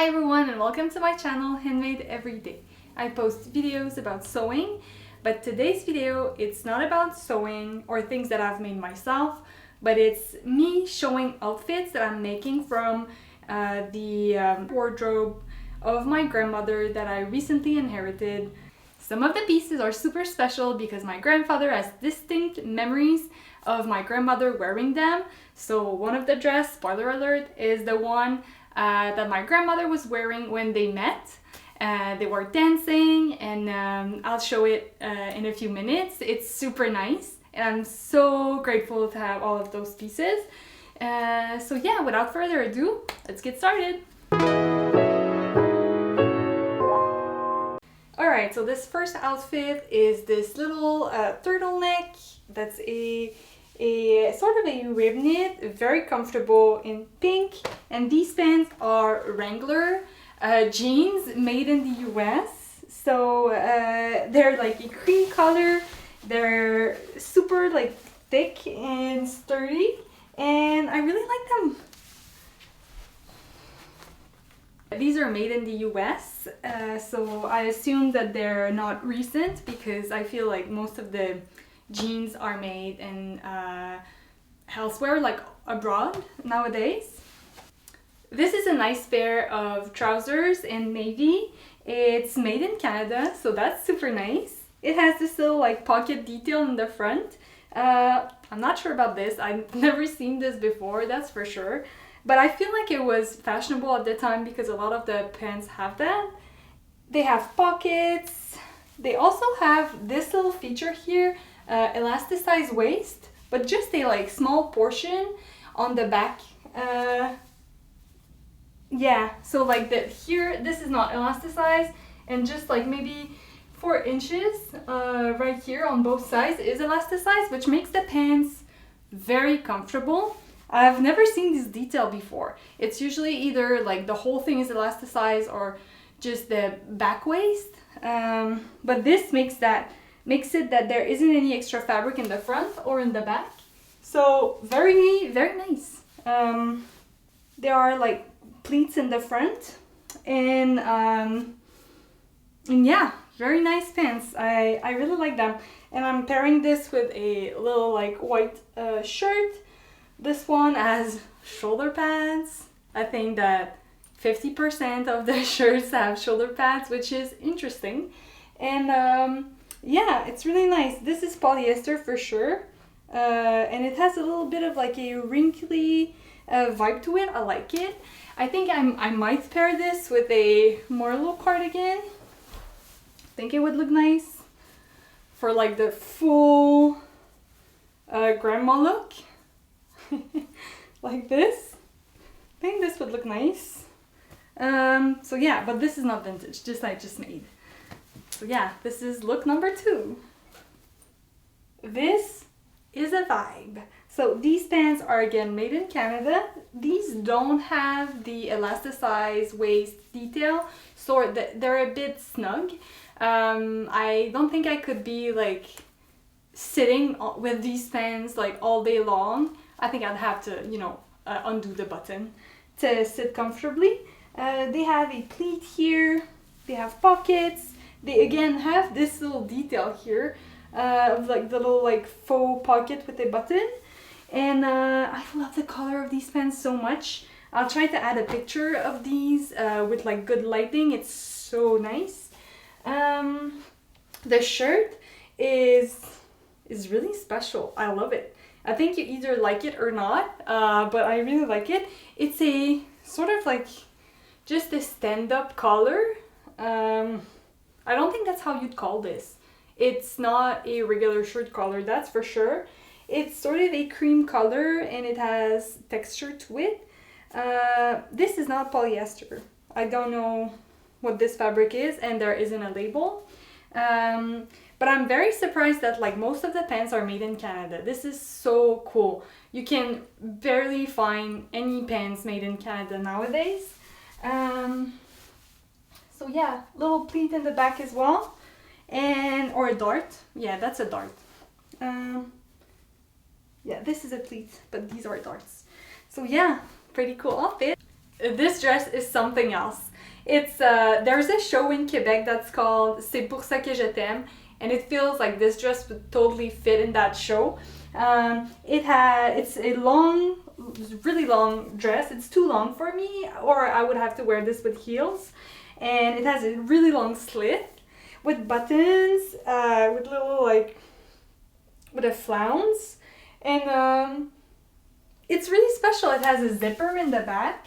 Hi everyone and welcome to my channel Handmade Every Day. I post videos about sewing, but today's video it's not about sewing or things that I've made myself, but it's me showing outfits that I'm making from the wardrobe of my grandmother that I recently inherited. Some of the pieces are super special because my grandfather has distinct memories of my grandmother wearing them. So one of the dress, spoiler alert, is the one that my grandmother was wearing when they met. They were dancing, and I'll show it in a few minutes. It's super nice and I'm so grateful to have all of those pieces. So yeah, without further ado, let's get started. Alright, so this first outfit is this little turtleneck that's a sort of a rib knit, very comfortable in pink, and these pants are Wrangler jeans made in the US. So they're like a cream color, they're super like thick and sturdy, and I really like them. These are made in the US, so I assume that they're not recent because I feel like most of the jeans are made in elsewhere, like abroad nowadays. This is a nice pair of trousers in navy. It's made in Canada, so that's super nice. It has this little like pocket detail in the front. I'm not sure about this. I've never seen this before, that's for sure. But I feel like it was fashionable at the time because a lot of the pants have that. They have pockets. They also have this little feature here, elasticized waist, but just a like small portion on the back. Yeah, so like that here, this is not elasticized, and just like maybe 4 inches right here on both sides is elasticized, which makes the pants very comfortable. I've never seen this detail before. It's usually either like the whole thing is elasticized or just the back waist. But this makes it that there isn't any extra fabric in the front or in the back. So very, very nice. There are like pleats in the front, and yeah, very nice pants. I really like them. And I'm pairing this with a little like white shirt. This one has shoulder pads. I think that 50% of the shirts have shoulder pads, which is interesting. And yeah, it's really nice. This is polyester for sure. And it has a little bit of like a wrinkly vibe to it. I like it. I think I might pair this with a Marlowe cardigan. I think it would look nice for like the full grandma look. Like this. I think this would look nice. So yeah, but this is not vintage, just I just made. So yeah, this is look number 2. This is a vibe. So these pants are again made in Canada. These don't have the elasticized waist detail, so they're a bit snug. I don't think I could be like sitting with these pants like all day long. I think I'd have to, you know, undo the button to sit comfortably. They have a pleat here. They have pockets. They again have this little detail here of like the little like faux pocket with a button. And I love the color of these pants so much. I'll try to add a picture of these with like good lighting. It's so nice. The shirt is really special. I love it. I think you either like it or not, but I really like it. It's a sort of like just a stand-up collar. I don't think that's how you'd call this. It's not a regular shirt collar, that's for sure. It's sort of a cream color and it has texture to it. This is not polyester. I don't know what this fabric is, and there isn't a label. But I'm very surprised that like most of the pants are made in Canada. This is so cool. You can barely find any pants made in Canada nowadays. So yeah, little pleat in the back as well. Or a dart. Yeah, that's a dart. Yeah, this is a pleat, but these are darts. So yeah, pretty cool outfit. This dress is something else. It's there's a show in Quebec that's called C'est pour ça que je t'aime, and it feels like this dress would totally fit in that show. It's a long, really long dress. It's too long for me, or I would have to wear this with heels. And it has a really long slit with buttons, with little like, with a flounce, and it's really special. It has a zipper in the back.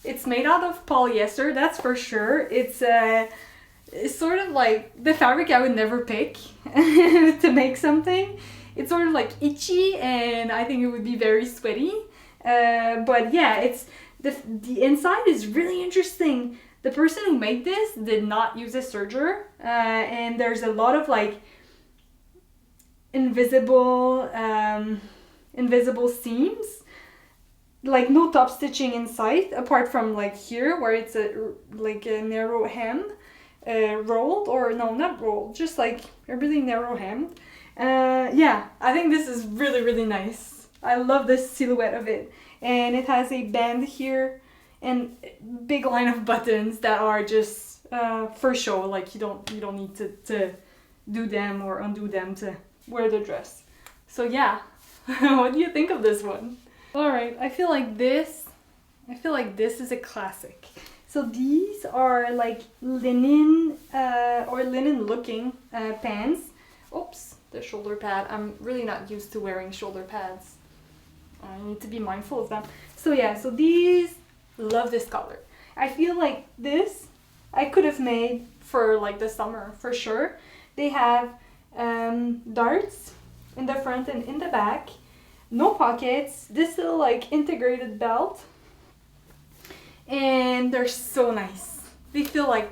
It's made out of polyester, that's for sure. It's sort of like the fabric I would never pick to make something. It's sort of like itchy, and I think it would be very sweaty. But yeah, it's the inside is really interesting. The person who made this did not use a serger, and there's a lot of like invisible seams, like no top stitching inside, apart from like here where it's like a narrow hem, rolled, or no, not rolled, just like a really narrow hem. Yeah, I think this is really, really nice. I love this silhouette of it, and it has a band here and big line of buttons that are just for show. Like you don't need to do them or undo them to wear the dress. So yeah, what do you think of this one? All right, I feel like this is a classic. So these are like linen or linen looking pants. Oops, the shoulder pad. I'm really not used to wearing shoulder pads. I need to be mindful of them. So yeah, so these, love this color. I feel like this I could have made for like the summer for sure. They have darts in the front and in the back, no pockets, this little like integrated belt, and they're so nice. They feel like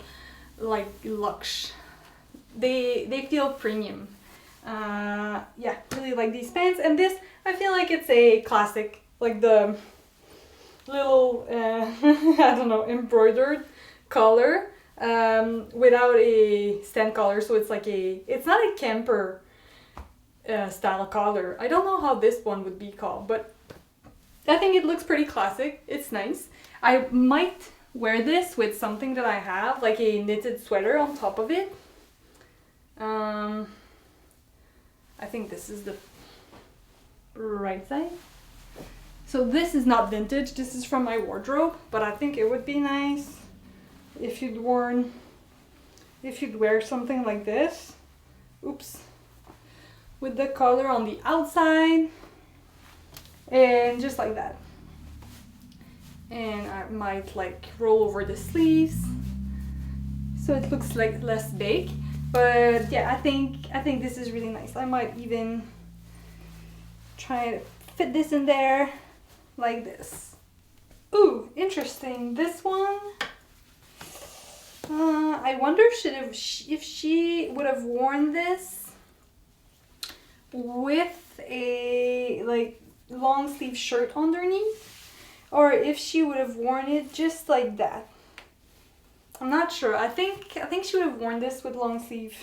luxe. They feel premium. Yeah, really like these pants. And this, I feel like it's a classic, like the little I don't know, embroidered collar without a stand collar, so it's like it's not a camper style collar. I don't know how this one would be called, but I think it looks pretty classic. It's nice. I might wear this with something that I have, like a knitted sweater on top of it. I think this is the right side. So this is not vintage, this is from my wardrobe, but I think it would be nice if you'd wear something like this. Oops. With the collar on the outside, and just like that. And I might like roll over the sleeves so it looks like less big. But yeah, I think this is really nice. I might even try to fit this in there like this. Ooh, interesting. This one, I wonder if she would have worn this with a like long sleeve shirt underneath, or if she would have worn it just like that. I'm not sure. I think she would have worn this with long sleeve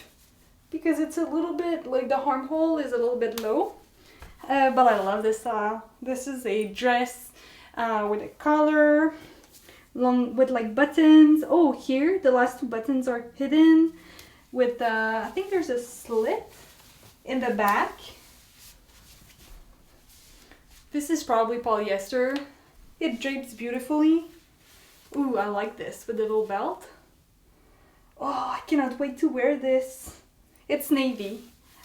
because it's a little bit like the armhole is a little bit low. But I love this style. This is a dress with a collar, long with like buttons. Oh, here the last two buttons are hidden with I think there's a slit in the back. This is probably polyester. It drapes beautifully. Ooh, I like this with the little belt. Oh, I cannot wait to wear this. It's navy.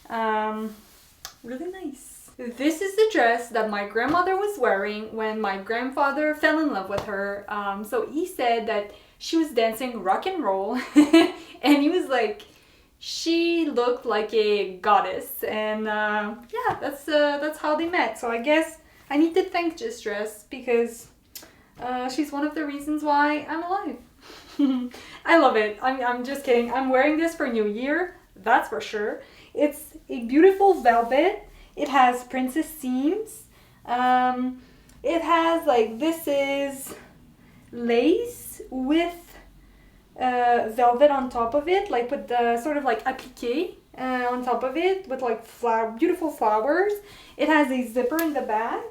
Really nice. This is the dress that my grandmother was wearing when my grandfather fell in love with her. So he said that she was dancing rock and roll and he was like, she looked like a goddess, and yeah, that's how they met. So I guess I need to thank this dress because she's one of the reasons why I'm alive. I love it. I'm just kidding. I'm wearing this for New Year, that's for sure. It's a beautiful velvet. It has princess seams. It has like, this is lace with velvet on top of it, like with the sort of like applique on top of it with like beautiful flowers. It has a zipper in the back.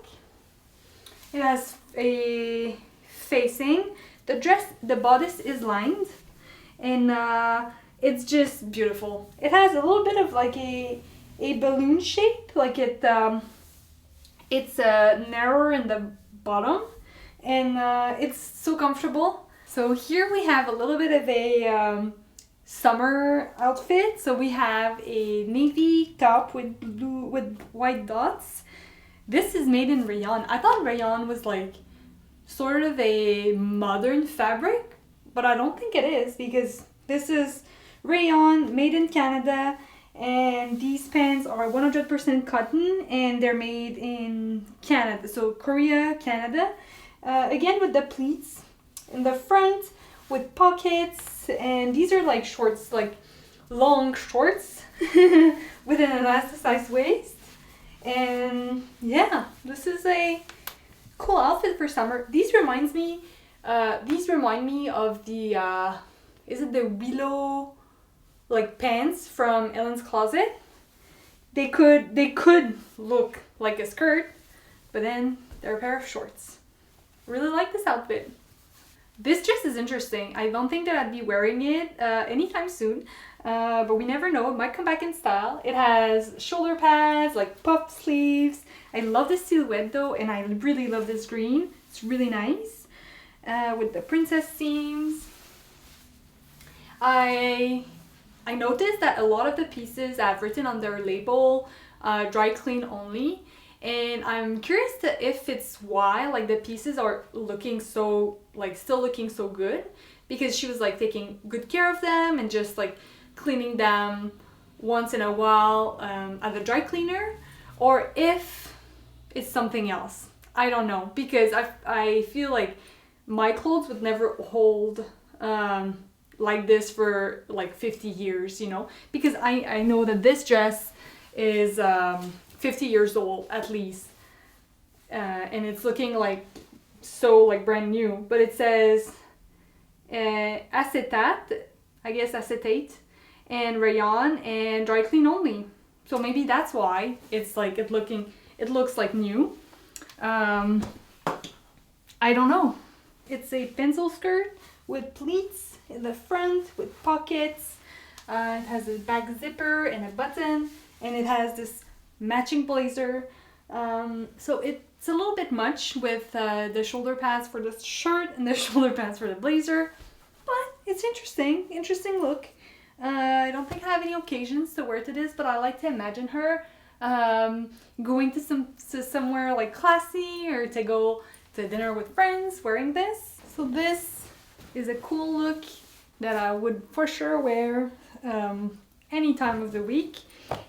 It has a facing The dress, the bodice is lined, and it's just beautiful. It has a little bit of like a balloon shape, like it's narrower in the bottom, and it's so comfortable. So here we have a little bit of a summer outfit. So we have a navy top with white dots. This is made in rayon. I thought rayon was like sort of a modern fabric, but I don't think it is, because this is rayon made in Canada, and these pants are 100% cotton, and they're made in Canada, so Korea, Canada. Again with the pleats in the front with pockets, and these are like shorts, like long shorts with an elasticized waist. And yeah, this is a cool outfit for summer. These remind me of the is it the willow like pants from Ellen's Closet? They could look like a skirt, but then they're a pair of shorts. Really like this outfit. This dress is interesting. I don't think that I'd be wearing it anytime soon, but we never know. It might come back in style. It has shoulder pads, like puff sleeves. I love the silhouette though, and I really love this green. It's really nice with the princess seams. I noticed that a lot of the pieces have written on their label dry clean only, and I'm curious if it's why like the pieces are looking so like still looking so good, because she was like taking good care of them and just like cleaning them once in a while at the dry cleaner, or if it's something else. I don't know, because I feel like my clothes would never hold like this for like 50 years, you know, because I know that this dress is 50 years old at least, and it's looking like so like brand new, but it says acetate, I guess acetate, and rayon, and dry clean only. So maybe that's why it's like it looks like new. I don't know. It's a pencil skirt with pleats in the front with pockets. It has a back zipper and a button, and it has this matching blazer. So it's a little bit much with the shoulder pads for the shirt and the shoulder pads for the blazer, but it's interesting look. I don't think I have any occasions to wear to this, but I like to imagine her going to somewhere like classy, or to go to dinner with friends wearing this. So this is a cool look that I would for sure wear any time of the week.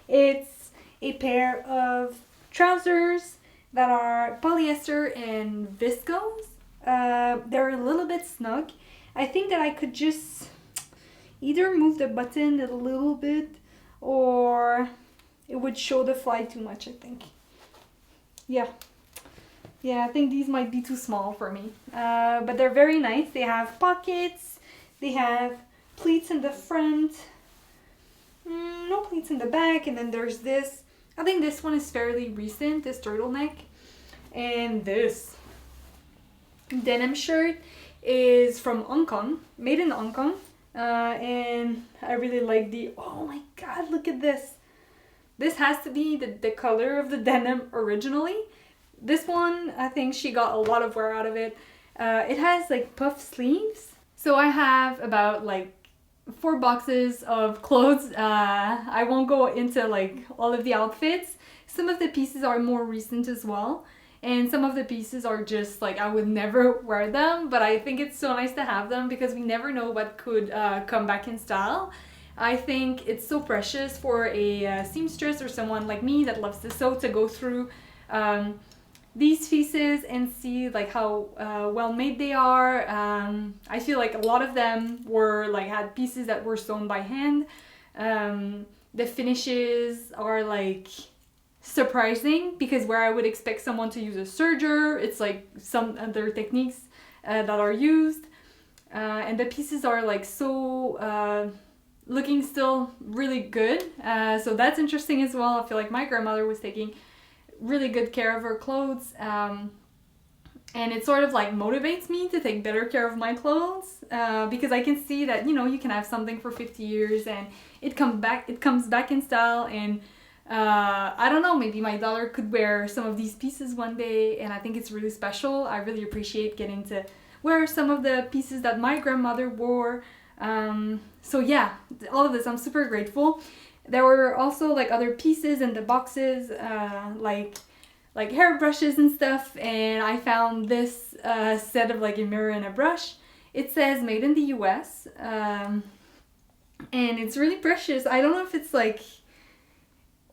It's a pair of trousers that are polyester and viscose. They're a little bit snug. I think that I could just either move the button a little bit, or it would show the fly too much, I think. Yeah, I think these might be too small for me. But they're very nice. They have pockets, they have pleats in the front, no pleats in the back, and then there's this. I think this one is fairly recent, this turtleneck. And this denim shirt is from Hong Kong, made in Hong Kong. And I really like oh my god, look at this. This has to be the color of the denim originally. This one, I think she got a lot of wear out of it. It has like puff sleeves. So I have about like 4 boxes of clothes. I won't go into like all of the outfits. Some of the pieces are more recent as well, and some of the pieces are just like I would never wear them, but I think it's so nice to have them because we never know what could come back in style. I think it's so precious for a seamstress or someone like me that loves to sew to go through these pieces and see like how well made they are. I feel like a lot of them were like had pieces that were sewn by hand. The finishes are like surprising, because where I would expect someone to use a serger, it's like some other techniques that are used, and the pieces are like so looking still really good. So that's interesting as well. I feel like my grandmother was taking really good care of her clothes. and it sort of like motivates me to take better care of my clothes, because I can see that, you know, you can have something for 50 years and it comes back in style, and I don't know, maybe my daughter could wear some of these pieces one day, and I think it's really special. I really appreciate getting to wear some of the pieces that my grandmother wore. So yeah, all of this, I'm super grateful. There were also like other pieces in the boxes, like hairbrushes and stuff, and I found this set of like a mirror and a brush. It says made in the US, and it's really precious. I don't know if it's like,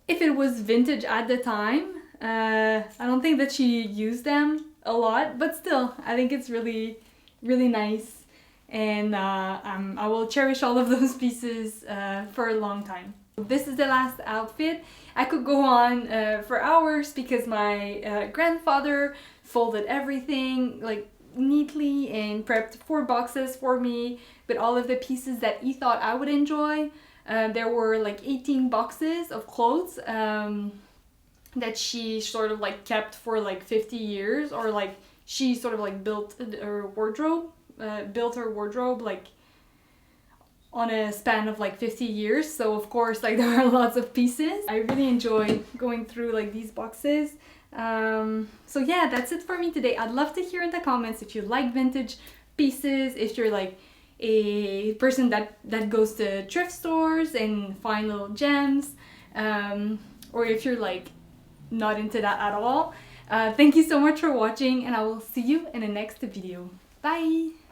if it was vintage at the time. I don't think that she used them a lot, but still, I think it's really, really nice, and I will cherish all of those pieces for a long time. This is the last outfit. I could go on for hours because my grandfather folded everything like neatly and prepped 4 boxes for me with all of the pieces that he thought I would enjoy. There were like 18 boxes of clothes that she sort of like kept for like 50 years, or like she sort of like built her wardrobe like on a span of like 50 years. So of course, like, there are lots of pieces. I really enjoy going through like these boxes. So yeah, that's it for me today. I'd love to hear in the comments if you like vintage pieces, if you're like a person that goes to thrift stores and find little gems, or if you're like not into that at all. Thank you so much for watching, and I will see you in the next video. Bye!